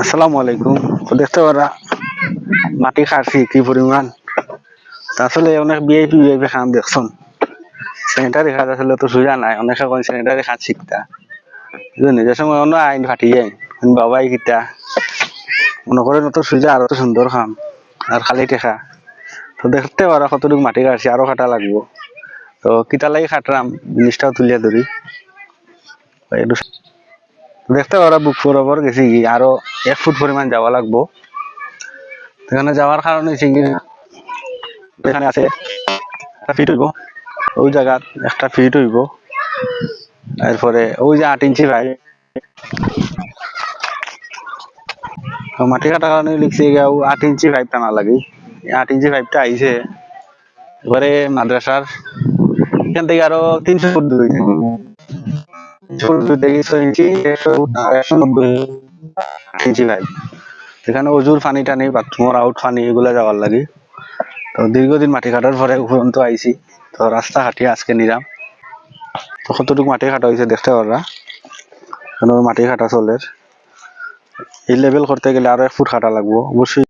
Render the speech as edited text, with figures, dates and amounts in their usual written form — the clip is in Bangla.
আসসালামু আলাইকুম। তো দেখতে পারা মাটি খাচ্ছি কি পরিমাণ। তা আসলে অনেক ভিআইপি খান দেখছুন। স্যানিটারি খাত আসলে তো সুবিধা নাই, অনেকে কোন স্যানিটারি খাত শিখতা বুঝলি, যে সময় অন্য আইন ফাটিয়ে বাবাই কিতা মনে করেন অত সুবিধা আরো তো সুন্দর খাম আর খালি টেকা। তো দেখতে পারা কতটুকু মাটি কাটছি, আরো খাটা লাগবো। তো কিতা লাগি খাটরাম জিনিসটাও তুলিয়া ধরি একটু। দেখতে পারা বুক বরাবর গেছি কি আরো 1 ফুট পরিমাণ যাওয়া লাগবো। এখানে যাওয়ার কারণ হচ্ছে কি, এখানে আছে একটা ফিট হইব, ওই জায়গা একটা ফিট হইব, এরপরে ওই যে 8 ইঞ্চি ভাই মাটি কাটার কারণে লিখছে 8 ইঞ্চি পাইপ টানা লাগে। 8 ইঞ্চি পাইপটা আইছে এবারে মাদ্রাসার এখান থেকে আরো 300 ফুট দূরে, 6 ইঞ্চি 190 ইঞ্চি পাইপ। এখানে অজুর পানি টানি, বাথরুমের আউট পানি এগুলা যাওয়ার লাগে। তো দীর্ঘদিন মাটি কাটার পরে উপরন্ত আইছি। তো রাস্তা হাঁটিয়ে আজকে নিলাম। তো কতটুকু মাটি কাটা হয়েছে দেখতে পাররা, মাটি কাটা চলে। এই লেভেল করতে গেলে আরো 1 ফুট কাটা লাগবো অবশ্যই।